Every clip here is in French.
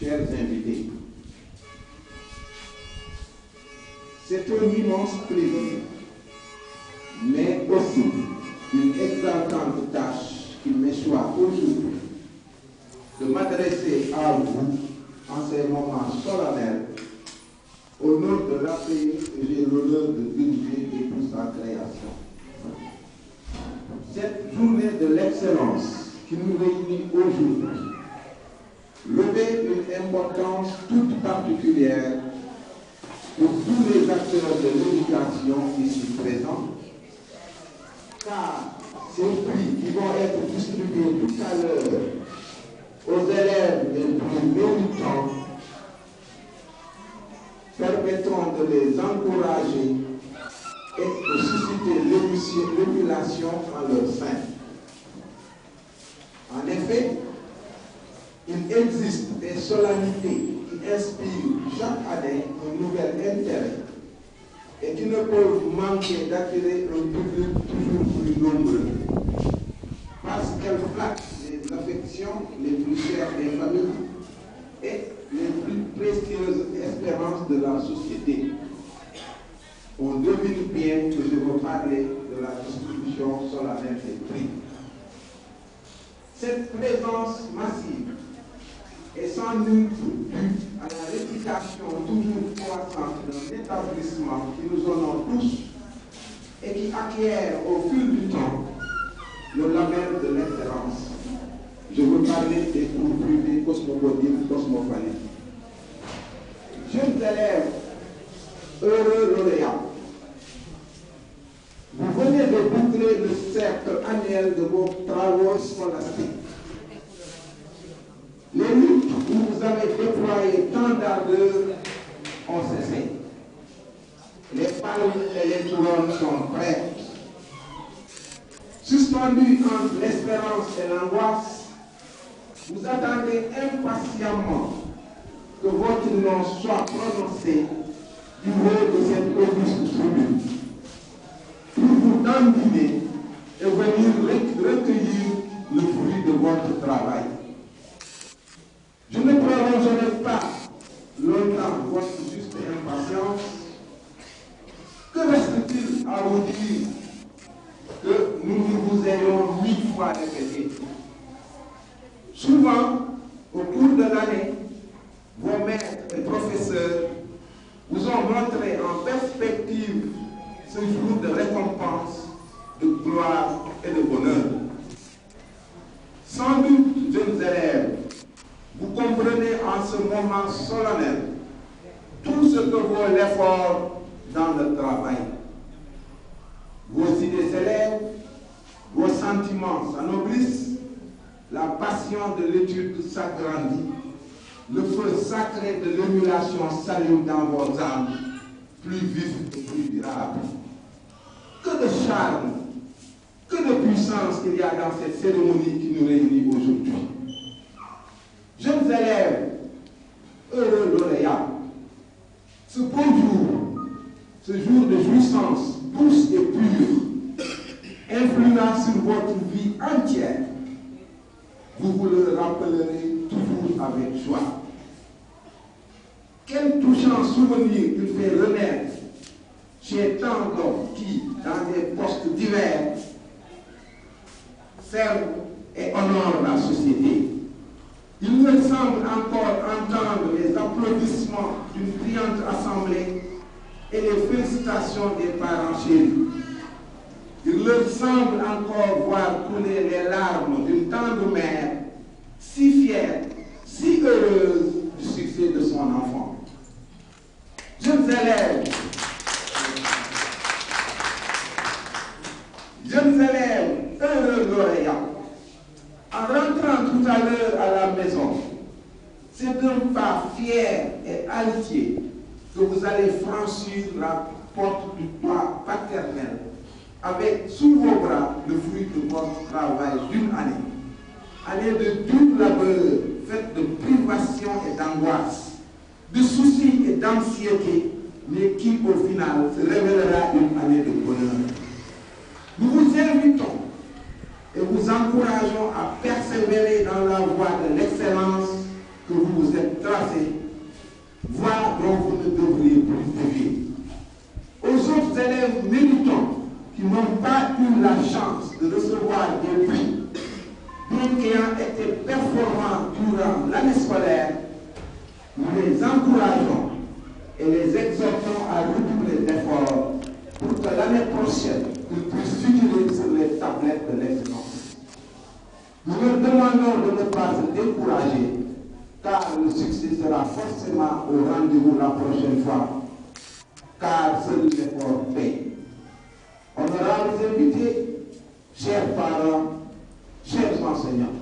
chers invités, c'est un immense plaisir, mais aussi une exaltante tâche qui m'échoit aujourd'hui de m'adresser à vous en ces moments solennels au nom de l'API que j'ai l'honneur de diriger depuis sa création. Cette journée de l'excellence qui nous réunit aujourd'hui revêt une importance toute particulière pour tous les acteurs de l'éducation ici présents, car ces prix qui vont être distribués tout à l'heure aux élèves les plus méritants permettront de les encourager et de susciter l'émulation en leur sein. En effet, il existe des solennités qui inspirent chaque année un nouvel intérêt et qui ne peuvent manquer d'attirer un public toujours plus nombreux parce qu'elles flattent les affections les plus chères des familles et les plus précieuses espérances de la société. On devine bien que je veux parler de la distribution solennelle des prix. Cette présence massive est sans doute due à la réputation toujours croissante d'un établissement qui nous honore tous et qui acquiert au fil du temps le label de l'excellence. Je veux parler des cours privés cosmopolites, cosmophoniques. Jeunes élèves, heureux lauréats, vous venez de boucler le cercle annuel de vos travaux scolastiques. Les luttes où vous avez déployé tant d'ardeur ont cessé. Les palmes et les couronnes sont prêtes. Suspendus entre l'espérance et l'angoisse, vous attendez impatiemment que votre nom soit prononcé du haut de cette auguste tribune pour vous dandiner et venir recueillir le fruit de votre travail. Je ne prolongerai pas longtemps votre juste impatience. Que reste-t-il à vous dire que nous vous ayons 1000 fois répété? Souvent, au cours de l'année, vos maîtres et professeurs vous ont montré en perspective ce jour de récompense, de gloire et de bonheur. Sans doute, jeunes élèves, vous comprenez en ce moment solennel tout ce que vaut l'effort dans le travail. Vos idées s'élèvent, vos sentiments s'anoblissent, la passion de l'étude s'agrandit, le feu sacré de l'émulation s'allume dans vos âmes, plus vif et plus durable. Que de charme, que de puissance il y a dans cette cérémonie qui nous réunit aujourd'hui. Jeunes élèves, heureux lauréats, ce beau jour, ce jour de jouissance douce et pure, influant sur votre vie entière, vous vous le rappellerez toujours avec joie. Quel touchant souvenir il fait renaître chez tant d'hommes qui, dans des postes divers, servent et honorent la société. Il me semble encore entendre les applaudissements d'une brillante assemblée et les félicitations des parents chéris. Il leur semble encore voir couler les larmes d'une tendre mère, si fière, si heureuse du succès de son enfant. Jeunes élèves, heureux lauréats, en rentrant tout à l'heure à la maison, c'est d'un pas fier et altier que vous allez franchir la porte du toit paternel avec sous vos bras le fruit de votre travail d'une année de dur labeur faite de privation et d'angoisse, de soucis et d'anxiété, mais qui au final se révélera une année de bonheur. Nous vous invitons et vous encourageons à persévérer dans la voie de l'excellence que vous vous êtes tracé, voie dont vous ne devriez plus dévier. Aux autres élèves méritants qui n'ont pas eu la chance de recevoir des prix, bien qu'ayant été performants durant l'année scolaire, nous les encourageons et les exhortons à redoubler d'efforts pour que l'année prochaine, ils puissent figurer sur les tablettes de l'excellence. Nous leur demandons de ne pas se décourager, car le succès sera forcément au rendez-vous la prochaine fois, car seul l'effort paie. Honorables invités, chers parents, chers enseignants,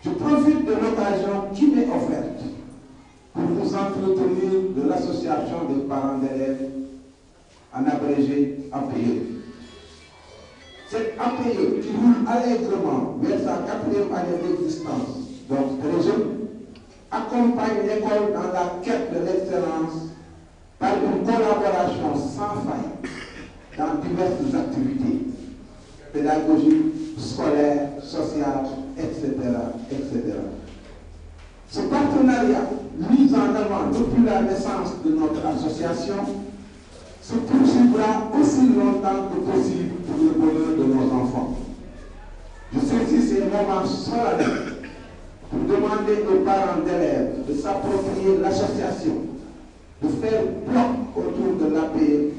je profite de l'occasion qui m'est offerte pour vous entretenir de l'association des parents d'élèves, en abrégé APE. Cette APE qui roule allègrement vers sa 4e année d'existence, donc très jeune, accompagne l'école dans la quête de l'excellence par une collaboration sans faille dans diverses activités pédagogiques, scolaires, sociales, etc., etc. Ce partenariat, mis en avant depuis la naissance de notre association, se poursuivra aussi longtemps que possible pour le bonheur de nos enfants. Je saisis ces moments solennels pour demander aux parents d'élèves de s'approprier l'association, de faire bloc autour de l'APE,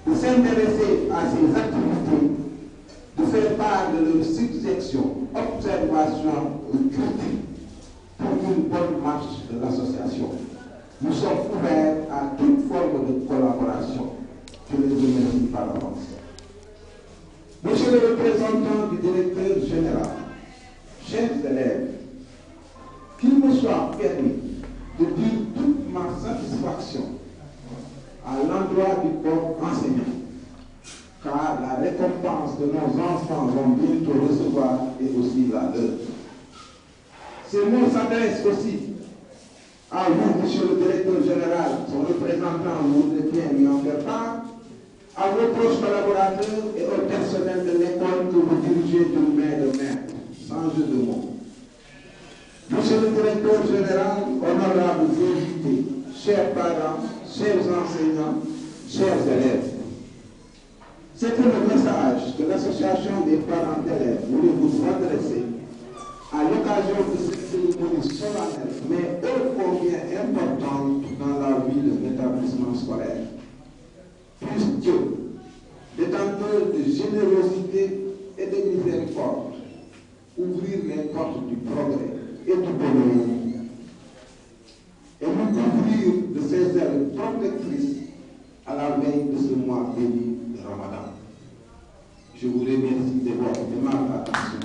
de s'intéresser à ses activités, de faire part de leurs suggestions, observations et critiques pour une bonne marche de l'association. Nous sommes ouverts à toute forme de collaboration. Je les remercie par avance. Monsieur le représentant du directeur général, chers élèves, qu'il me soit permis de dire toute ma satisfaction à l'endroit du corps enseignant, car la récompense de nos enfants vont bientôt recevoir et aussi la leur. Ces mots s'adressent aussi à vous, monsieur le directeur général, son représentant, vous êtes bien mis en faire part, à vos proches collaborateurs et au personnel de l'école que vous dirigez d'une main de maître, sans jeu de mots. Monsieur le directeur général, honorables invités, chers parents, chers enseignants, chers élèves, c'est le message que l'association des parents d'élèves voulait vous adresser à l'occasion de cette cérémonie solennelle, mais ô combien importante dans la vie de l'établissement scolaire. Puisse Dieu, détenteur de générosité et de miséricorde, ouvrir les portes du progrès et du bonheur, et nous couvrir de ses ailes protectrices à la veille de ce mois béni de Ramadan. Je vous remercie de votre aimable attention.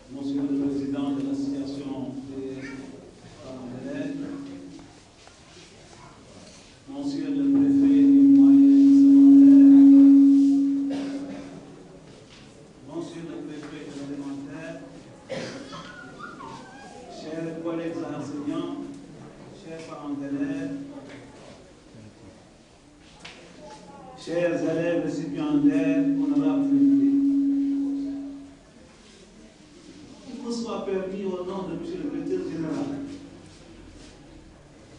Monsieur le Président de l'Association des parents d'élèves, Monsieur le Préfet du moyen secondaire, Monsieur le Préfet de l'élémentaire, chers collègues enseignants, chers parents d'élèves, chers élèves récipiendaires, honorables invités. Soit permis au nom de M. le Directeur général,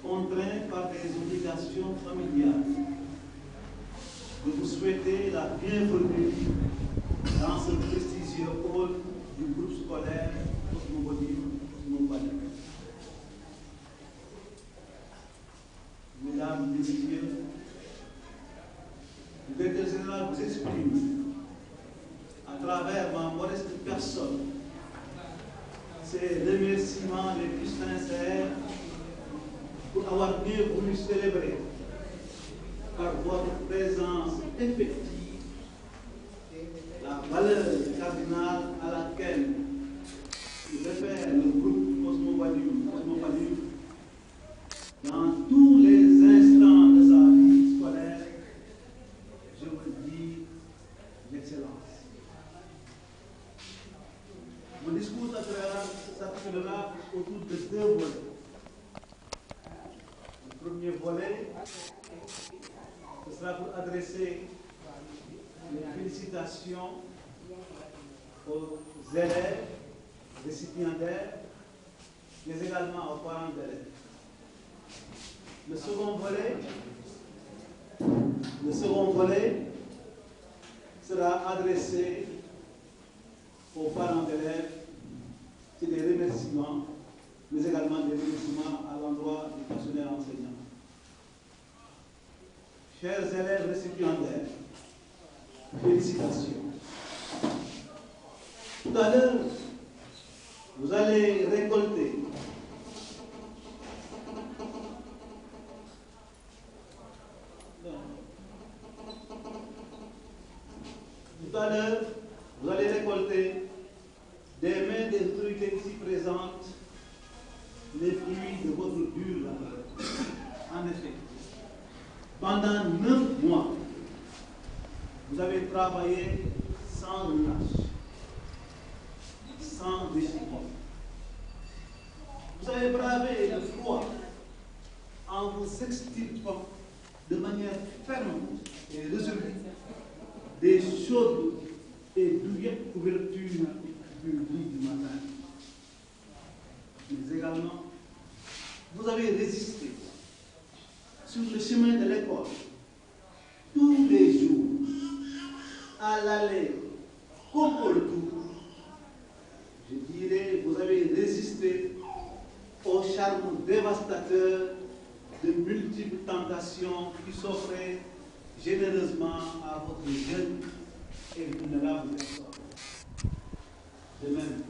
contraint par des obligations familiales, de vous souhaiter la bienvenue dans ce prestigieux hall du groupe scolaire Cosmopoli. Mesdames, Messieurs, le Directeur général vous exprime à travers ma modeste personne ces remerciements les plus sincères pour avoir bien voulu célébrer par votre présence effective la valeur cardinale à laquelle se réfère le groupe Cosmopoli dans tous les instants de sa vie scolaire sera pour adresser les félicitations aux élèves récipiendaires, mais également aux parents d'élèves. Le second volet sera adressé aux parents d'élèves. C'est des remerciements, mais également des remerciements à l'endroit du personnel enseignant. Chers élèves récipiendaires, félicitations. Tout à l'heure, vous allez récolter des mains des autorités ici présentes les fruits de votre dur labeur. En effet, pendant 9 mois, vous avez travaillé sans relâche, sans déchirement. Vous avez bravé le froid en vous extirpant de manière ferme et résolue des chaudes et douillettes couvertures du lit du matin. Mais également, vous avez résisté sur le chemin de l'école tous les jours, à l'aller comme au retour. Je dirais, vous avez résisté au charme dévastateur de multiples tentations qui s'offraient généreusement à votre jeune et vulnérable personne. De même,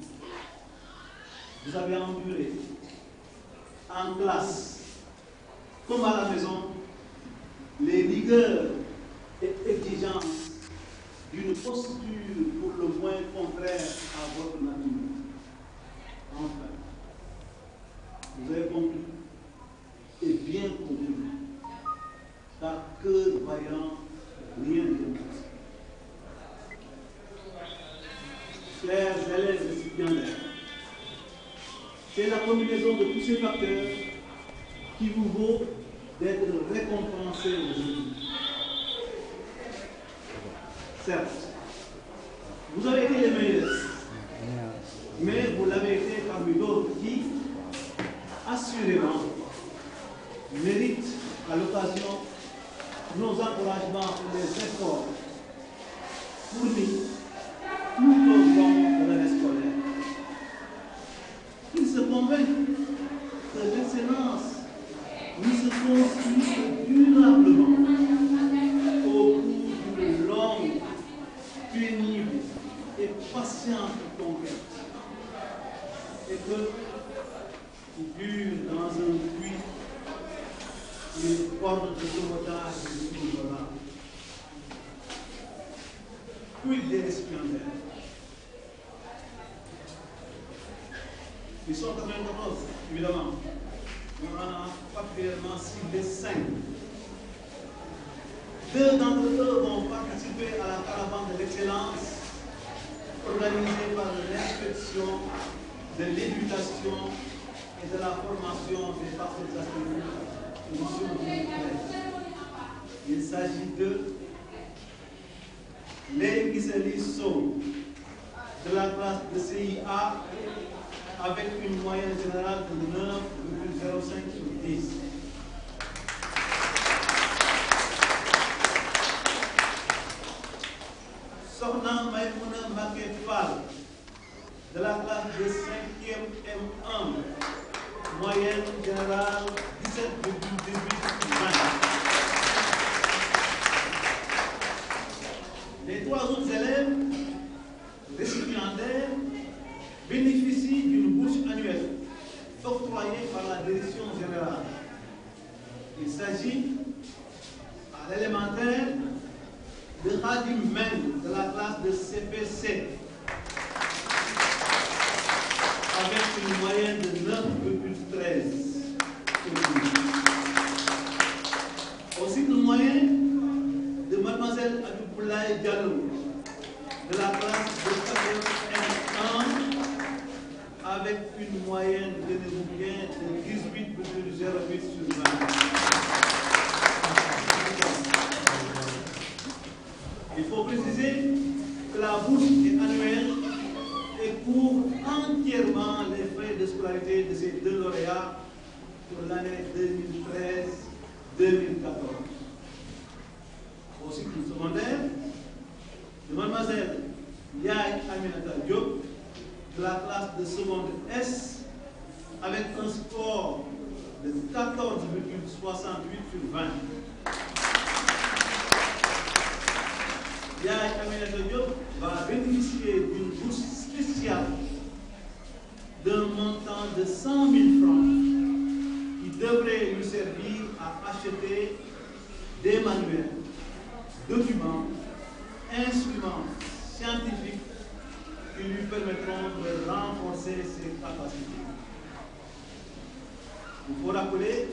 vous avez enduré en classe comme à la maison les rigueurs et exigences d'une posture pour le moins contraire à votre nature. Enfin, vous avez compris et bien compris, car cœur vaillant, rien de chers élèves récipiendaires, c'est la combinaison de tous ces facteurs qui vous vaut d'être récompensés aujourd'hui. Certes, vous avez été les meilleurs, mais vous l'avez été parmi d'autres qui, assurément, méritent à l'occasion nos encouragements et les efforts fournis tout au long de l'année scolaire. Ils se convainquent que l'excellence ne se construit que durablement au cours d'une longue, pénible et patiente conquête, et que qui dure dans un puits une corde de sauvetage de tout. Quid des récipiendaires? Ils sont 94, évidemment. On en a particulièrement ciblé 5. 2 d'entre eux vont participer à la caravane de l'excellence organisée par l'inspection de l'éducation et de la formation des participations. Il s'agit de les Giselisso de la classe de CIA avec une moyenne générale de 9,05 sur 10. Sornant Maïmouna Makefal de la classe de 5e M1, moyenne générale 17,18 sur 20. Les 3 autres élèves récipiendaires bénéficient d'une bourse annuelle octroyée par la direction générale. Il s'agit à l'élémentaire de Khadim Men de la classe de CPC avec une moyenne de 9,13. Au cycle moyen de mademoiselle Abiboulaye Diallo de la classe de 4e M1 avec une moyenne de 18,08 sur 20. entièrement les frais de scolarité de ces deux lauréats pour l'année 2013-2014. Au cycle secondaire, de mademoiselle Yaye Aminata Diop, de la classe de seconde S, avec un score de 14,68 sur 20. Yaye Aminata Diop va bénéficier d'une bourse spéciale d'un montant de 100 000 francs qui devrait lui servir à acheter des manuels, documents, instruments scientifiques qui lui permettront de renforcer ses capacités. Il faut rappeler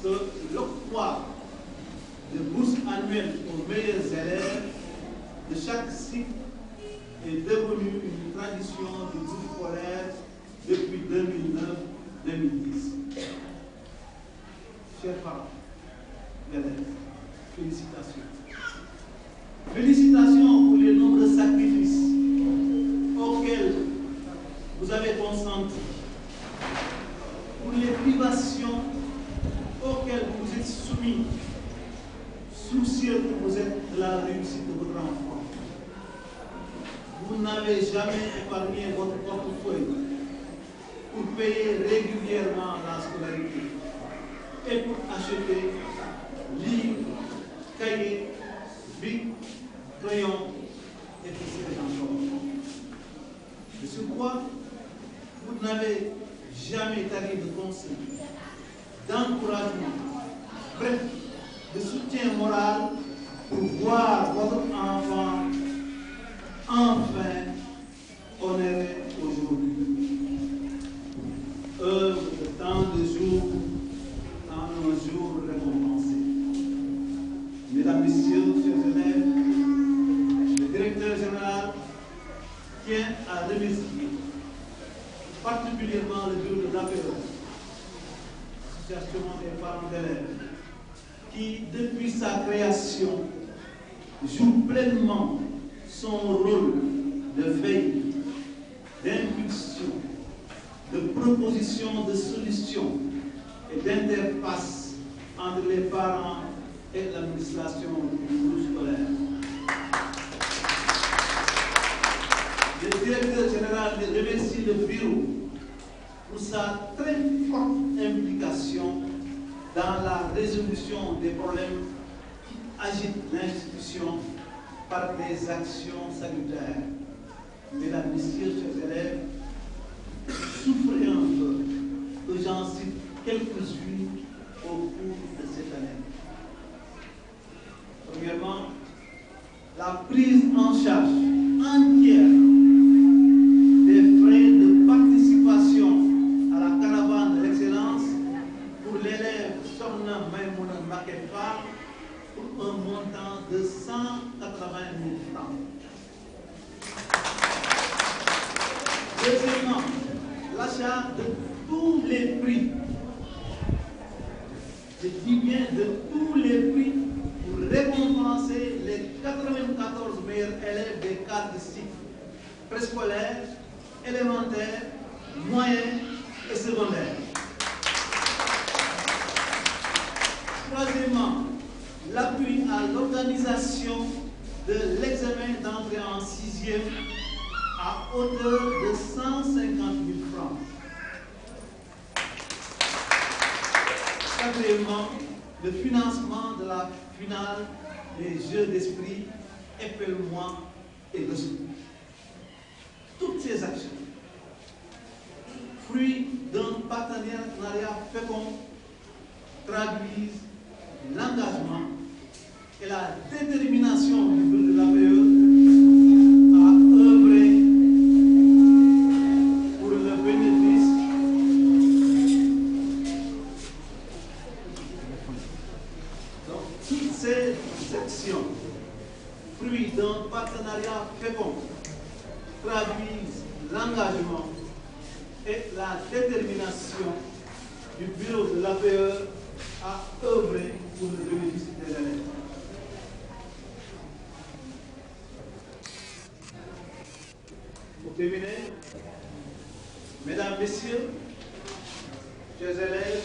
que l'octroi de bourses annuelles aux meilleurs élèves de chaque cycle est devenu une tradition du groupe scolaire depuis 2009-2010. Chers parents, élèves, félicitations. Félicitations pour les nombreux sacrifices auxquels vous avez consenti, pour les privations auxquelles vous êtes soumis, soucieux que vous êtes de la réussite de votre enfant. Vous n'avez jamais épargné votre portefeuille pour payer régulièrement la scolarité et pour acheter livres, cahiers, bics, crayons et tout ce encore. De surcroît, vous n'avez jamais tari de conseils, d'encouragement, bref, de soutien moral pour voir votre enfant enfin honoré aujourd'hui. Œuvre de tant de jours, en un jour récompensé. Mesdames, Messieurs, chers élèves, le directeur général tient à remercier particulièrement le bureau de l'APE, Association des parents d'élèves, qui, depuis sa création, joue pleinement son rôle de veille, d'impulsion, de proposition de solutions et d'interface entre les parents et l'administration du groupe scolaire. Le directeur général remercie le bureau pour sa très forte implication dans la résolution des problèmes qui agitent l'institution par des actions salutaires. Mesdames, Messieurs, chers élèves, souffrez un peu que j'en cite quelques-unes au cours de cette année. Premièrement, la prise en charge entière des frais de participation à la caravane de l'excellence pour l'élève Sorna Maïmouna Makefa pour un montant de 180 000 francs. Deuxièmement, l'achat de tous les prix, je dis bien de tous les prix, pour récompenser les 94 meilleurs élèves des 4 cycles préscolaires, élémentaires, moyens et secondaires. Troisièmement, l'appui à l'organisation de l'examen d'entrée en 6e à hauteur de 150 000 francs. Quatrièmement, le financement de la finale des Jeux d'esprit, Épelle-moi et Dessous. Toutes ces actions, fruit d'un partenariat fécond, traduisent l'engagement et la détermination du bureau de l'APE à œuvrer pour le bénéfice donc toutes ces sections, fruit d'un partenariat fécond, traduisent l'engagement et la détermination du bureau de l'APE à œuvrer pour le bénéfice des élèves. Pour terminer, Mesdames, Messieurs, chers élèves,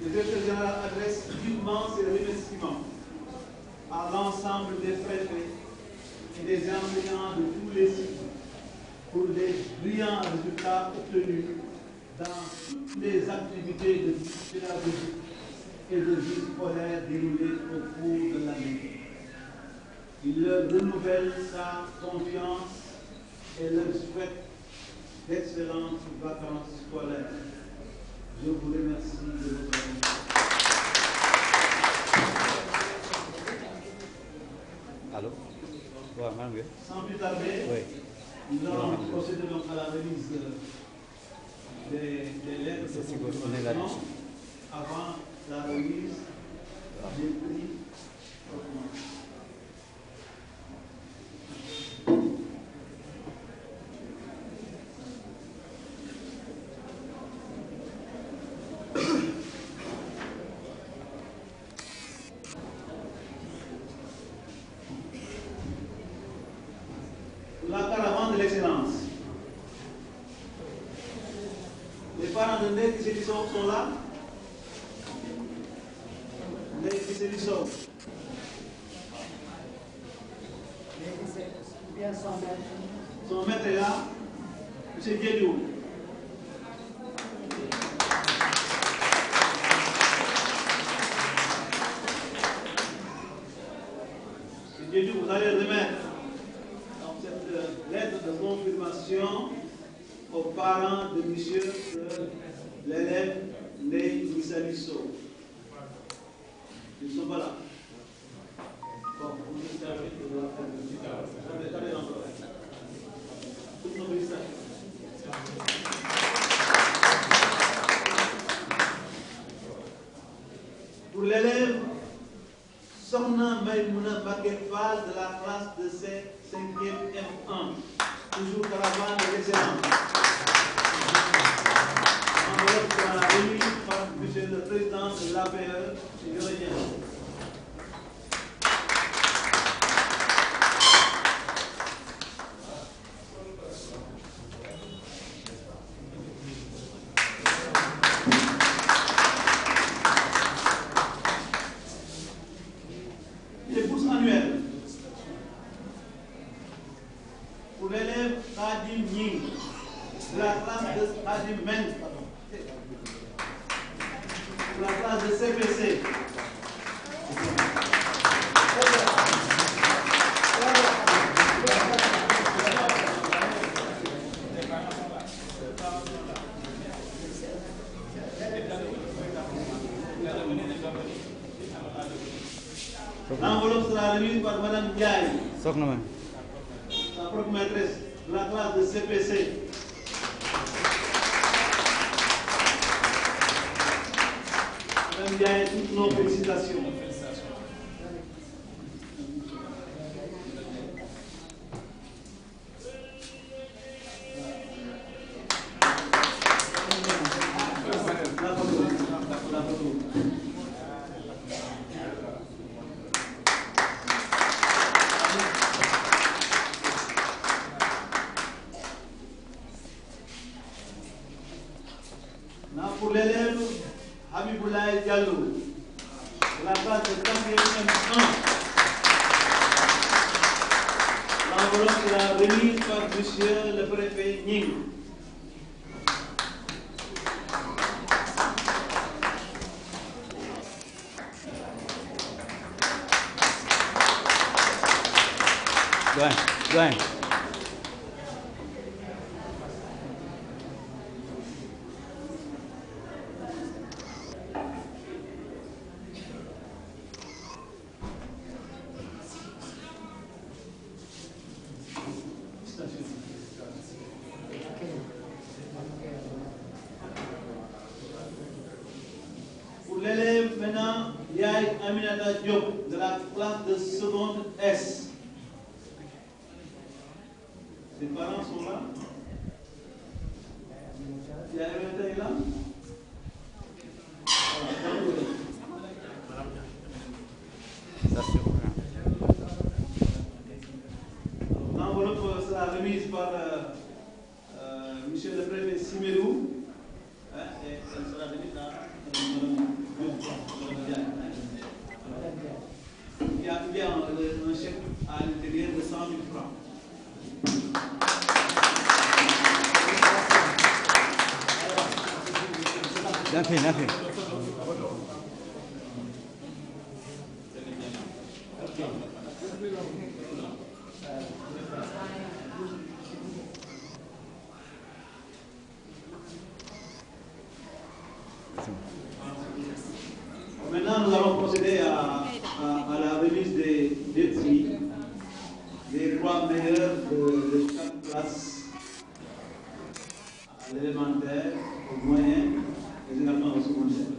le directeur général adresse vivement ses remerciements à l'ensemble des préfets et des enseignants de tous les cycles pour les brillants résultats obtenus dans toutes les activités de pédagogie et de vie scolaire déroulées au cours de l'année. Il leur renouvelle sa confiance et leur souhaite d'excellentes vacances scolaires. Je vous remercie de votre attention. Allô? Ouais, madame. Sans plus tarder, Oui. nous allons procéder donc à la remise des lettres de motivation avant la remise des prix. La caravane de l'excellence. Les parents de Ndeye Guissé Lissou sont là. Ndeye Guissé Lissou. Son maître est là. M. Diédiou. M. Diédiou, vous allez remettre cette lettre de confirmation aux parents de monsieur l'élève Ndeye Guissé Lissou. Ils ne sont pas là. Bon, vous nous savez que vous allez faire toutes nos félicitations. Pour l'élève Sokhna Maïmouna Baké Fall de la classe de C5e M1, toujours caravane de l'excellence. L'enveloppe sera remise par M. le Président de l'APE, M. Yorédien. Pour l'élève Khadim Nying, de la classe de Khadim Men, pour la classe de CPC. L'enveloppe sera remise par Mme Ndiaye, sa propre maîtresse, de la classe de CPC. Mme Ndiaye, toutes nos félicitations. Pour l'élève Habiboulaye Diallo, de la classe de 4e 1, l'enveloppe sera remise par monsieur le préfet Nying. Doyen. Pour l'élève maintenant, Yaï Aminata Diop, de la classe de seconde S. Ses parents sont là. Yaï Aminata est là. L'enveloppe sera remise par monsieur le préfet y a bien un chèque à l'intérieur de 100 000 francs. Nothing. Maintenant, nous allons procéder à la remise des prix des 3 meilleurs de chaque classe, à l'élémentaire, au moyen et également au secondaire.